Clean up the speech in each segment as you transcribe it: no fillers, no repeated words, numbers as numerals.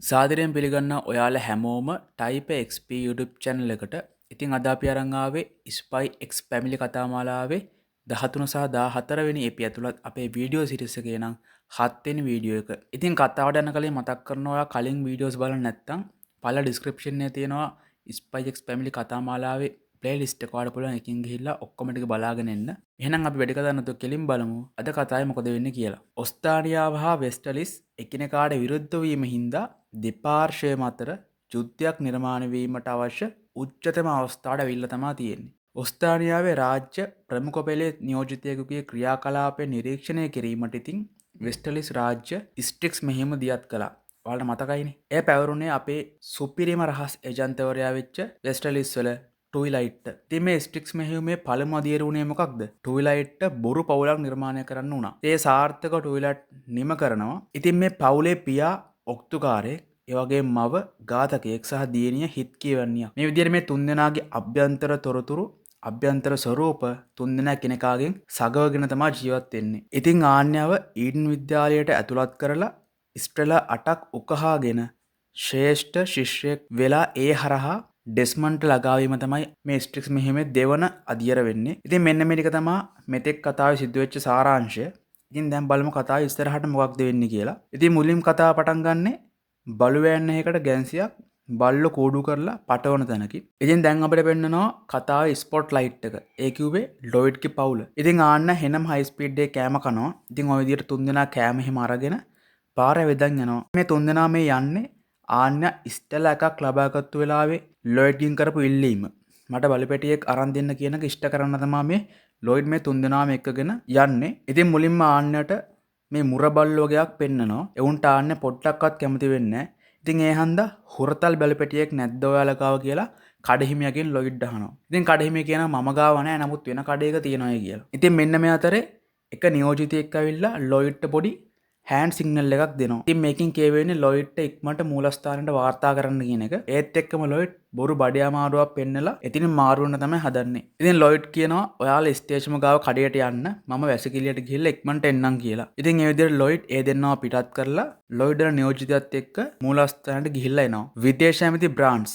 සාදරයෙන් පිළිගන්න ඔයාලා හැමෝම Type XP YouTube channel එකට. ඉතින් අද අපි අරන් ආවේ Spy X Family කතාමාලාවේ 13 සහ 14 වෙනි එපි ඇතුළත් අපේ වීඩියෝ සීරීස් එකේ නම් 7 වෙනි වීඩියෝ එක. ඉතින් කතාවට යන කලින් මතක් කරනවා ඔයා කලින් වීඩියෝස් බලන්න නැත්නම් පළ description එකේ තියෙනවා Spy X Family කතාමාලාවේ playlist එක ඔයාලට පුළුවන් එකකින් ගිහිල්ලා ඔක්කොම ටික බලාගෙන එන්න. එහෙනම් අපි වැඩි කතා නැතුව කෙලින් බලමු අද කතාවේ මොකද වෙන්නේ කියලා. ඔස්තානියාව හා වෙස්ටලිස් එකිනෙකාට විරුද්ධ වීම හින්දා දෙපාර්ශ්වයම අතර යුද්ධයක් නිර්මාණය වීමට අවශ්‍ය උච්චතම අවස්ථාවට ඇවිල්ලා තමයි තියෙන්නේ. ඔස්තානියාවේ රාජ්‍ය ප්‍රමුඛ පෙළේ නියෝජිතයෙකුගේ ක්‍රියාකලාපය නිරීක්ෂණය කිරීමට ඉතින් වෙස්ටලිස් රාජ්‍ය ස්ට්‍රික්ස් මෙහෙම දියත් කළා. ඔයාලට මතකයිනේ. එය පැවරුනේ අපේ සුපිරිම රහස් ඒජන්තවරයා වෙච්ච වෙස්ටලිස් වල ටුයිලයිට්. ඉතින් මේ ස්ට්‍රික්ස් මෙහෙයුමේ පළමු අදියර උනේ මොකක්ද? ටුයිලයිට් බොරු පවුලක් නිර්මාණය කරන්න උනා. ඒ සාර්ථක ටුයිලයිට් නිම කරනවා. ඉතින් මේ පවුලේ පියා ඔක්තුකාරයෙක්, ඒ වගේම මව ඝාතකයෙක් සහ දියණිය හිත් කියවන්නියක්. මේ විදිහට මේ තුන්දෙනාගේ අභ්‍යන්තර තොරතුරු අභ්‍යන්තර ස්වරූප තුන්දෙනා කෙනෙකාගෙන් සගවගෙන තමයි ජීවත් වෙන්නේ. ඉතින් ආන්‍යව ඊඩන් විද්‍යාලයට ඇතුළත් කරලා ස්ට්‍රෙලා 8ක් උකහාගෙන ශ්‍රේෂ්ඨ ශිෂ්‍යයෙක් වෙලා ඒ හරහා ඩෙස්මන්ට ලගාවීම තමයි මේ ස්ට්‍රික්ස් මෙහෙමේ දෙවන අදියර වෙන්නේ. ඉතින් මෙන්න මේ ටික තමයි මෙතෙක් කතාවේ සිද්ධ වෙච්ච සාරාංශය. ඉතින් දැන් බලමු කතාවේ ඉස්සරහට මොකක්ද වෙන්නේ කියලා. ඉතින් මුලින්ම කතාව පටන් ගන්නෙ බලුවෑන් එකකට ගැන්සියක් බල්ලෝ කූඩු කරලා පටවන තැනකින්. ඉතින් දැන් අපිට පෙන්නනවා කතාවේ ස්පොට් ලයිට් එක. ඒ කිව්වේ ලොයිඩ්ගේ පවුල. ඉතින් ආන්න හෙනම් හයි ස්පීඩ් එකේ කෑම කනවා. ඉතින් ওই විදිහට තුන්දෙනා කෑම එහෙම අරගෙන පාරේ වෙදන් යනවා. මේ තුන්දෙනා මේ යන්නේ ආන්න ඉස්ටලා එකක් ලබාගත්තු වෙලාවේ ලොයිඩ්ගෙන් කරපු ඉල්ලීම. මට බලපැටියෙක් අරන් දෙන්න කියන එක ඉෂ්ට කරන්න තමයි මේ ලොයිඩ් මේ තුන්දෙනාම එක්කගෙන යන්නේ. ඉතින් මුලින්ම ආන්නට මේ මුරබල්ලෝ වගේක් පෙන්නනවා. එවුන්ට ආන්නේ පොඩ්ඩක්වත් කැමති වෙන්නේ නැහැ. ඉතින් ඒ හන්දා හොරතල් බලපැටියෙක් නැද්ද ඔයාලා ගාව කියලා කඩහිමියගෙන් ලොයිඩ් අහනවා. ඉතින් කඩහිමිය කියනවා මම ගාව නැහැ නමුත් වෙන කඩේක තියෙනවා කියලා. ඉතින් මෙන්න මේ අතරේ එක නියෝජිතයෙක් ඇවිල්ලා ලොයිඩ්ට පොඩි හෑන්ඩ් සිග්නල් එකක් දෙනවා. ඉතින් මේකෙන් කියවෙන්නේ ලොයිඩ්ට ඉක්මනට මූලස්ථානයට වාර්තා කරන්න කියන එක. ඒත් එක්කම ලොයිඩ් බොරු බඩේ අමාරුවක් පෙන්නලා එතින් මාරුවන්න තමයි හදන්නේ. ඉතින් ලොයිඩ් කියනවා ඔයාලා ස්ටේෂන් ගාව කඩේට යන්න මම වැසිකිළියට ගිහිල්ලා ඉක්මනට එන්නම් කියලා. ඉතින් ඒ විදිහට ලොයිඩ් ඒ දෙන්නව පිටත් කරලා ලොයිඩ්ලා නියෝජිතයත් එක්ක මූලස්ථානයට ගිහිල්ලා එනවා. විදේශ ඇමති බ්‍රාන්ස්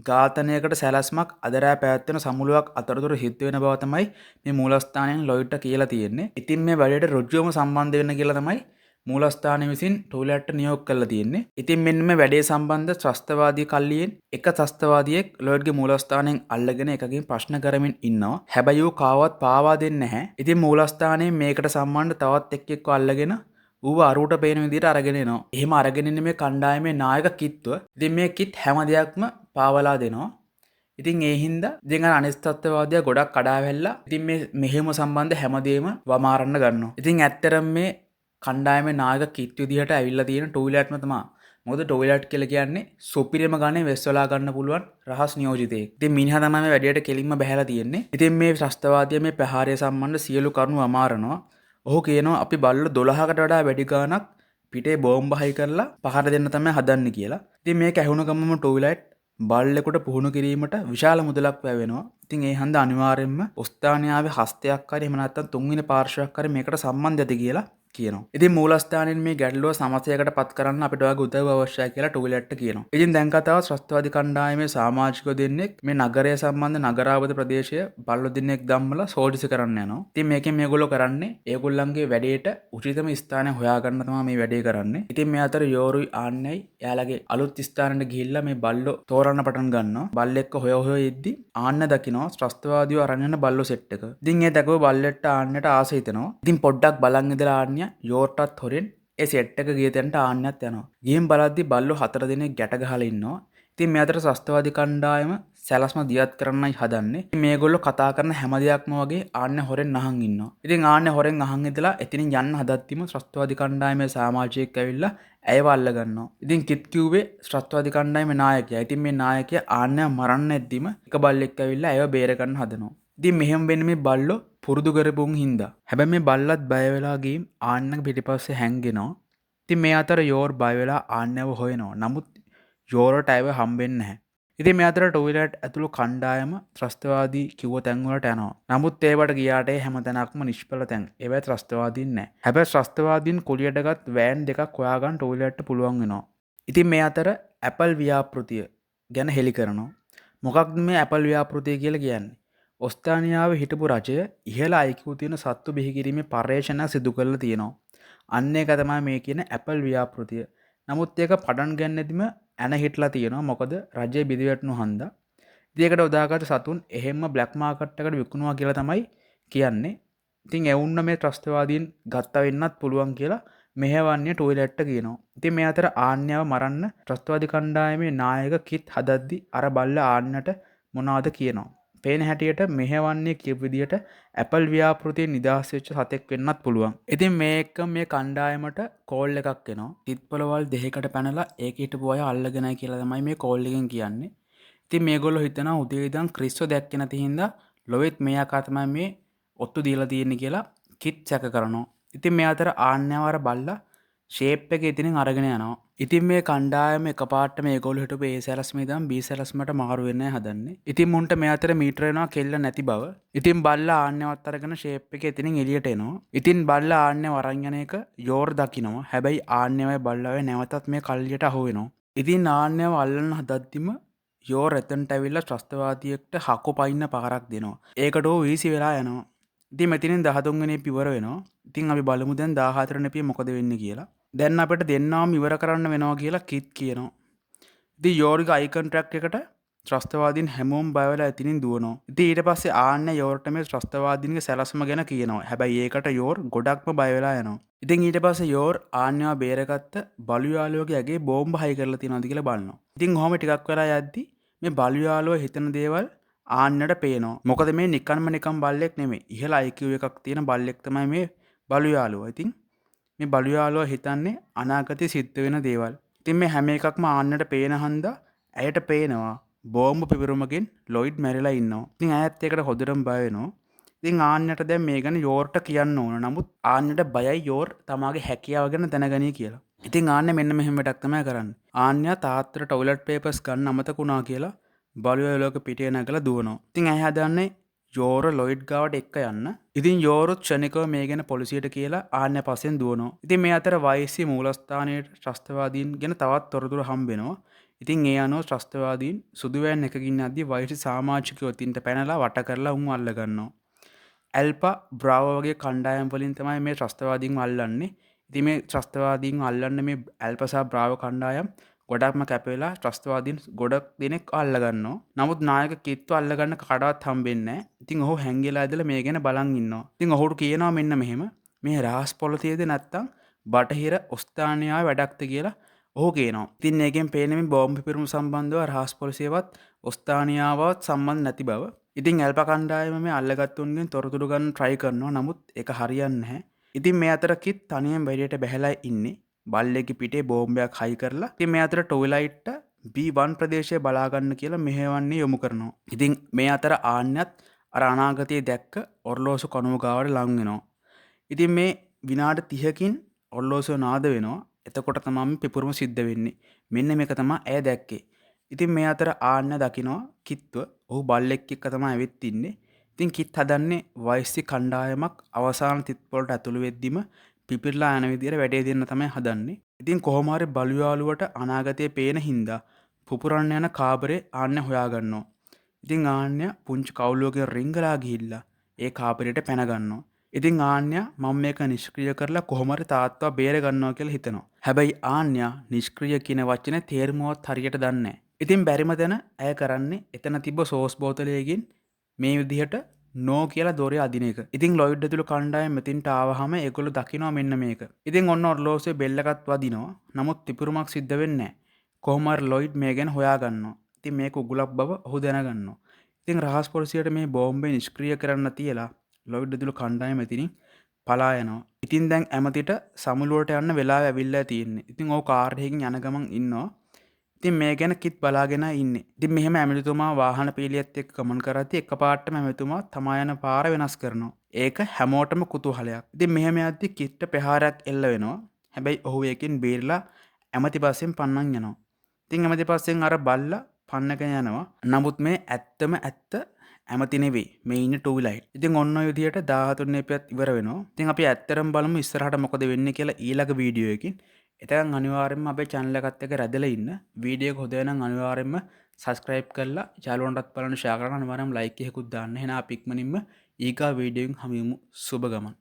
ඝාතනයකට සැලැස්මක් අද රෑ පැවැත්වෙන සමුළුවක් අතරතුර සිද්ධ වෙන බව තමයි මේ මූලස්ථානයෙන් ලොයිඩ්ට කියලා තියෙන්නේ. ඉතින් මේ වැඩේට රුජුවම සම්බන්ධ වෙන්න කියලා තමයි මූලස්ථානය විසින් ටූලැට්ට නියෝග කරලා තියෙන්නේ. ඉතින් මෙන්න මේ වැඩේ සම්බන්ධ ත්‍රස්තවාදී කල්ලියෙන් එක ත්‍රස්තවාදියෙක් ලොයිඩ්ගේ මූලස්ථානයෙන් අල්ලගෙන එකකින් ප්‍රශ්න කරමින් ඉන්නවා. හැබැයි ඌ කාවත් පාවා දෙන්නේ නැහැ. ඉතින් මූලස්ථානයේ මේකට සම්බන්ධ තවත් එක්කෙක්ව අල්ලගෙන ඌව අරුවට පේන විදිහට අරගෙන එනවා. එහෙම අරගෙන ඉන්නේ මේ කණ්ඩායමේ නායක කිත්ව. ඉතින් මේ කිත් හැම දෙයක්ම පාවලා දෙනවා. ඉතින් ඒ හින්දා ඉතින් අර අනිස්තත්වවාදියා ගොඩක් කඩාවැල්ලා ඉතින් මේ මෙහෙම සම්බන්ධ හැමදේම වමාරන්න ගන්නවා. ඉතින් ඇත්තරම මේ කණ්ඩායමේ නායක කිත් විදිහට ඇවිල්ලා තියෙන ටොයිලට්ම තමයි. මොකද ටොයිලට් කියලා කියන්නේ සුපිරියම ගානේ වෙස්වලා ගන්න පුළුවන් රහස් නියෝජිතයෙක්. ඉතින් මිනිහා තමයි මේ වැඩේට කෙලින්ම බහැලා තියෙන්නේ. ඉතින් මේ ත්‍රස්තවාදියා මේ ප්‍රහාරය සම්බන්ධ සියලු කරුණු අමාරනවා. ඔහු කියනවා අපි බල්ලෝ 12කට වඩා වැඩි ගාණක් පිටේ බෝම්බ හයි කරලා පහර දෙන්න තමයි හදන්නේ කියලා. ඉතින් මේක ඇහුණ ගමම ටොයිලට් බල්ලෙකුට පුහුණු කිරීමට විශාල මුදලක් වැය වෙනවා. ඉතින් ඒ හන්ද අනිවාර්යයෙන්ම ඔස්තානියාවේ හස්තයක් හරි එහෙම නැත්නම් තුන්වෙනි පාර්ශවයක් හරි මේකට සම්බන්ධ ඇති කියලා කියනවා. ඉතින් මූලස්ථානයෙන් මේ ගැටලුව සමතයකට පත් කරන්න අපිට ඔයගේ උදව්ව අවශ්‍යයි කියලා ටොයිලට්ට කියනවා. ඉතින් දැන් කතාව ත්‍රස්තවාදී කණ්ඩායමේ සමාජිකයෝ දෙන්නෙක් මේ නගරය සම්බන්ධ නගරාවත ප්‍රදේශය බල්ලෝ දෙන්නෙක් ධම්මලා සෝදිසි කරන්න යනවා. ඉතින් මේකෙන් මේගොල්ලෝ කරන්නේ ඒගොල්ලන්ගේ වැඩේට උචිතම ස්ථානය හොයාගන්න තමයි මේ වැඩේ කරන්නේ. ඉතින් මේ අතර යෝරුයි ආන්නයි එයාලගේ අලුත් ස්ථානෙට ගිහිල්ලා මේ බල්ලෝ තෝරන්න පටන් ගන්නවා. බල්ලෙක්ව හොය ඉද්දි ආන්න දකිනවා ත්‍රස්තවාදීව අරන් යන බල්ලෝ සෙට් එක. ඉතින් ඒ දැකව බල්ලෙක්ට ආන්නට ආස හිතෙනවා. ඉතින් පොඩ්ඩක් බලන් ඉඳලා ආන්න යෝර්ටත් හොරෙන් ඒ සෙට් එක ගිය තැනට ආන්නත් යනවා. ගිහින් බලද්දි බල්ලෝ 4 දෙනෙක් ගැට ගහලා ඉන්නවා. ඉතින් මේ අතර ත්‍රස්තවාදී කණ්ඩායම සැලැස්ම දියත් කරන්නයි හදන්නේ. මේගොල්ලෝ කතා කරන හැම දෙයක්ම වගේ ආන්නේ හොරෙන් අහන් ඉන්නවා. ඉතින් ආන්නේ හොරෙන් අහන් ඉඳලා එතනින් යන්න හදද්දිම ත්‍රස්තවාදී කණ්ඩායමේ සමාජිකයෙක් ඇවිල්ලා ඇයව අල්ල ගන්නවා. ඉතින් කිත් කිව්වේ ත්‍රස්තවාදී කණ්ඩායමේ නායකයා. ඉතින් මේ නායකයා ආන්නේ මරන්න ඇද්දිම එක බල්ලෙක් ඇවිල්ලා ඇයව බේර ගන්න හදනවා. ඉතින් මෙහෙම වෙන්නේ මේ බල්ලෝ පුරුදු කරපුන් හින්දා. හැබැයි මේ බල්ලත් බය වෙලා ගිහින් ආන්නක පිටිපස්සේ හැංගෙනවා. ඉතින් මේ අතර යෝර් බය වෙලා ආන්නව හොයනවා. නමුත් යෝර්ට ඇයව හම්බෙන්නේ නැහැ. ඉතින් මේ අතර ටොයිලට් ඇතුළු කණ්ඩායම ත්‍රස්තවාදී කිව්ව තැන් වලට යනවා. නමුත් ඒවට ගියාට හැම තැනක්ම නිෂ්ඵල තැන්. ඒවැ ත්‍රස්තවාදීන් නැහැ. හැබැයි ත්‍රස්තවාදීන් කුලියටගත් වෑන් දෙකක් හොයාගන්න ටොයිලට්ට පුළුවන් වෙනවා. ඉතින් මේ අතර Apple ව්‍යාපෘතිය ගැන හෙළි කරනවා. මොකක්ද මේ Apple ව්‍යාපෘතිය කියලා කියන්නේ? ඔස්ට්‍රේලියාවේ හිටපු රජය ඉහළ IQ තියෙන සත්තු බිහි කිරීමේ පර්යේෂණයක් සිදු කරලා තියෙනවා. අන්න ඒක තමයි මේ කියන Apple ව්‍යාපෘතිය. නමුත් ඒක පටන් ගන්නෙදිම ඇන හිටලා තියෙනවා. මොකද රජය බිඳවැටුණු හන්දා. ඉතින් ඒකට උදාගත සතුන් එහෙම්ම බ්ලැක් මාකට් එකට විකුණුවා කියලා තමයි කියන්නේ. ඉතින් එවුන්න මේ ත්‍රස්තවාදීන් ගත්තා වෙන්නත් පුළුවන් කියලා මෙහෙවන්නේ ටොයිලට්ට කියනවා. ඉතින් මේ අතර ආන්‍යව මරන්න ත්‍රස්තවාදී කණ්ඩායමේ නායක කිත් හදද්දි අර බල්ලා ආන්නට මොනවද කියනවා. පේන හැටියට මෙහෙවන්නේ කියපු විදියට Apple ව්‍යාපෘතියේ නිදහස් වෙච්ච සතෙක් වෙන්නත් පුළුවන්. ඉතින් මේක මේ කණ්ඩායමට කෝල් එකක් එනවා. තිත්පොළවල් දෙකකට පැනලා ඒක හිටපු අය අල්ලගෙනයි කියලා තමයි මේ කෝල් එකෙන් කියන්නේ. ඉතින් මේගොල්ලෝ හිතනවා උදේ ඉඳන් ක්‍රිස්ව දැක්කේ නැති හින්දා ලොවෙත් මේ ආකාර තමයි මේ ඔත්තු දීලා තියෙන්නේ කියලා කිත් සැක කරනවා. ඉතින් මේ අතර ආන්‍යවර බල්ලා ෂේප් එක ඉතින් අරගෙන යනවා. ඉතින් මේ කණ්ඩායම එකපාරට මේගොල්ලෝ හිටපු A සැලස්ම ඉඳන් B සැලස්මට මාරු වෙන්නයි හදන්නේ. ඉතින් මුන්ට මේ අතර මීටර වෙනවා කෙල්ල නැති බව. ඉතින් බල්ලා ආන්‍යවත් අරගෙන ෂේප් එක ඉතින් එළියට එනවා. ඉතින් බල්ලා ආන්‍යව අරන් යන එක යෝර් දකිනවා. හැබැයි ආන්‍යවයි බල්ලාවේ නැවතත් මේ කල්ලියට අහු වෙනවා. ඉතින් ආන්‍යව අල්ලන්න හදද්දිම යෝර් එතනට ඇවිල්ලා ත්‍රස්තවාදියෙක්ට හකු පයින්න පාරක් දෙනවා. ඒකට ඕ වීසි වෙලා යනවා. ඉතින් මෙතනින් 13 වෙනි ඉවර වෙනවා. ඉතින් අපි බලමු දැන් 14 වෙනි එපිය මොකද වෙන්නේ කියලා. දැන් අපිට දෙන්නාම ඉවර කරන්න වෙනවා කියලා කිත් කියනවා. ඉතින් යෝර්ගේ අයි කොන්ට්‍රැක්ට් එකට ත්‍රස්තවාදීන් හැමෝම බය වෙලා එතනින් දුවනවා. ඉතින් ඊට පස්සේ ආන්න යෝර්ට මේ ත්‍රස්තවාදීන්ගේ සැලසුම ගැන කියනවා. හැබැයි ඒකට යෝර් ගොඩක්ම බය වෙලා යනවා. ඉතින් ඊට පස්සේ යෝර් ආන්‍යව බේරගත්ත බලු යාළුවගේ ඇගේ බෝම්බ හයි කරලා තියනවාද කියලා බලනවා. ඉතින් ඔහොම ටිකක් වෙලා යද්දි මේ බලු යාළුවා හිතන දේවල් ආන්නට පේනවා. මොකද මේ නිකන් බල්ලෙක් නෙමෙයි. ඉහළ IQ එකක් තියෙන බල්ලෙක් තමයි මේ බලු යාළුවා. ඉතින් මේ බලු යාළුවා හිතන්නේ අනාගතයේ සිද්ධ වෙන දේවල්. ඉතින් මේ හැම එකක්ම ආන්නට පේන හන්දා ඇයට පේනවා බෝම්බ පිපිරුමකින් ලොයිඩ් මැරිලා ඉන්නවා. ඉතින් ඇයත් ඒකට හොඳටම බය වෙනවා. ඉතින් ආන්නට දැන් මේ ගැන යෝර්ට කියන්න ඕන. නමුත් ආන්නට බයයි යෝර් තමාගේ හැකියාව ගැන දැනගනී කියලා. ඉතින් ආන්න මෙන්න මෙහෙම වැඩක් තමයි කරන්නේ. ආන්‍ය තාත්තට ටොයිලට් පේපර්ස් ගන්න අමතක වුණා කියලා බලු යාළුවක පිටේ නැගලා දුවනවා. ඉතින් ඇය හදන්නේ යෝර ලොයිඩ් ගාවට එක්ක යන්න. ඉතින් යෝරුත් ක්ෂණිකව මේ ගැන පොලිසියට කියලා ආන්‍ය පස්සෙන් දුවනවා. ඉතින් මේ අතර වයිසි මූලස්ථානයේ ත්‍රස්තවාදීන් ගැන තවත් තොරතුරු හම්බ වෙනවා. ඉතින් ඒ අනුව ත්‍රස්තවාදීන් සුදු වෑන් එකකින් යද්දී වයිසි සමාජිකයෝ තින්ට පැනලා වට කරලා උන් අල්ල ගන්නවා. ඇල්පා බ්‍රාවෝ වගේ කණ්ඩායම් වලින් තමයි මේ ත්‍රස්තවාදීන් අල්ලන්නේ. ඉතින් මේ ත්‍රස්තවාදීන් අල්ලන්නේ මේ ඇල්පා සහ බ්‍රාවෝ කණ්ඩායම් ගොඩක්ම කැපෙලා ත්‍රස්තවාදීන් ගොඩක් දෙනෙක් අල්ලගන්නවා. නමුත් නායක කිත්තු අල්ලගන්න කඩවත් හම්බෙන්නේ නැහැ. ඉතින් ඔහු හැංගිලා ඉඳලා මේ ගැන බලන් ඉන්නවා. ඉතින් ඔහුට කියනවා මෙන්න මෙහෙම මේ රහස් පොළතියද නැත්තම් බටහිර ඔස්තානියාවේ වැඩක්ද කියලා ඔහු කියනවා. ඉතින් මේකෙන් පේන්නේ මේ බෝම්බ පිපිරුම සම්බන්ධව රහස් පොලිසියවත් ඔස්තානියාවත් සම්බන්ධ නැති බව. ඉතින් ඇල්පා කණ්ඩායම මේ අල්ලගත්තුන්ගෙන් තොරතුරු ගන්න try කරනවා. නමුත් ඒක හරියන්නේ නැහැ. ඉතින් මේ අතර කිත් තනියෙන් බැරියට බැහැලා ඉන්නේ. බල්ලෙක්ගේ පිටේ බෝම්බයක් හයි කරලා. ඉතින් මේ අතර ටොයිලයිට්ට B1 ප්‍රදේශය බලා ගන්න කියලා මෙහෙවන්නේ යොමු කරනවා. ඉතින් මේ අතර ආන්‍යත් අර අනාගතයේ දැක්ක ඔර්ලෝසු කණුව ගාවට ලං වෙනවා. ඉතින් මේ විනාඩි 30කින් ඔර්ලෝසුව නාද වෙනවා. එතකොට තමයි පිපුරුම සිද්ධ වෙන්නේ. මෙන්න මේක තමයි ඇය දැක්කේ. ඉතින් මේ අතර ආන්‍ය දකිනවා කිත්ව ඔහු බල්ලෙක් එක්ක තමයි ඇවිත් ඉන්නේ. ඉතින් කිත් හදන්නේ වයිසි කණ්ඩායමක් අවසාන තිත්පොළට ඇතුළු වෙද්දිම පිපිරලා යන විදියට වැඩේ දෙන්න තමයි හදන්නේ. ඉතින් කොහොම හරි බලු යාළුවට අනාගතයේ පේන හින්දා පුපුරන්න යන කාමරේ ආන්‍ය හොයාගන්නවා. ඉතින් ආන්‍ය පුංචි කවුලුවකින් රිංගලා ගිහිල්ලා ඒ කාමරේට පැන ගන්නවා. ඉතින් ආන්‍ය මම මේක නිෂ්ක්‍රිය කරලා කොහොම හරි තාත්තව බේර ගන්නවා කියලා හිතනවා. හැබැයි ආන්‍ය නිෂ්ක්‍රිය කියන වචනේ තේරුමවත් හරියට දන්නේ නැහැ. ඉතින් බැරිම තැන ඇය කරන්නේ එතන තිබ්බ සෝස් බෝතලයකින් මේ විදිහට නෝ කියලා දොරේ අදින එක. ඉතින් ලොයිඩ් ඇතුළු කණ්ඩායම මෙතින්ට ආවහම ඒගොල්ලෝ දකිනවා මෙන්න මේක. ඉතින් ඔන්න ඔර්ලෝසුවේ බෙල්ලකත් වදිනවා. නමුත් පිපුරුමක් සිද්ධ වෙන්නේ නැහැ. කොහොම හරි ලොයිඩ් මේ ගැන හොයාගන්නවා. ඉතින් මේක උගුලක් බව ඔහු දැනගන්නවා. ඉතින් රහස් පොලිසියට මේ බෝම්බේ නිෂ්ක්‍රිය කරන්න තියලා ලොයිඩ් ඇතුළු කණ්ඩායම එතනින් පලා යනවා. ඉතින් දැන් ඇමතිට සමුළුවට යන්න වෙලාව ඇවිල්ලා තියෙන්නේ. ඉතින් ඔහු කාර් එකකින් යන ගමන් ඉන්නවා. ඉතින් මේ ගැන කිත් බලාගෙන ඉන්නේ. ඉතින් මෙහෙම ඇමතිතුමා වාහන පීලියත් එක්ක ගමන් කරද්දී එකපාරටම ඇමතිතුමා තමා යන පාර වෙනස් කරනවා. ඒක හැමෝටම කුතුහලයක්. ඉතින් මෙහෙම යද්දී කිට්ට ප්‍රහාරයක් එල්ල වෙනවා. හැබැයි ඔහු ඒකෙන් බේරිලා ඇමති පස්සෙන් පන්නන් යනවා. ඉතින් ඇමති පස්සෙන් අර බල්ලා පන්නගෙන යනවා. නමුත් මේ ඇත්තම ඇත්ත ඇමති නෙවෙයි. මේ ඉන්නේ ටොයිලයිට්. ඉතින් ඔන්න ඔය විදිහට 13 එපියත් ඉවර වෙනවා. ඉතින් අපි ඇත්තටම බලමු ඉස්සරහට මොකද වෙන්නේ කියලා ඊළඟ වීඩියෝ එකකින්. එතකන් අනිවාර්යෙන්ම අපේ channel එකත් එක්ක රැඳිලා ඉන්න. වීඩියෝ එක හොඳ නම් අනිවාර්යෙන්ම subscribe කරලා යාළුවන්ටත් බලන්න share කරන්න අනිවාර්යෙන්ම like එකකුත් දාන්න. එහෙනම් අපි ඉක්මනින්ම ඊගා වීඩියෝ එකකින් හමු වෙමු. සුබ ගමන්.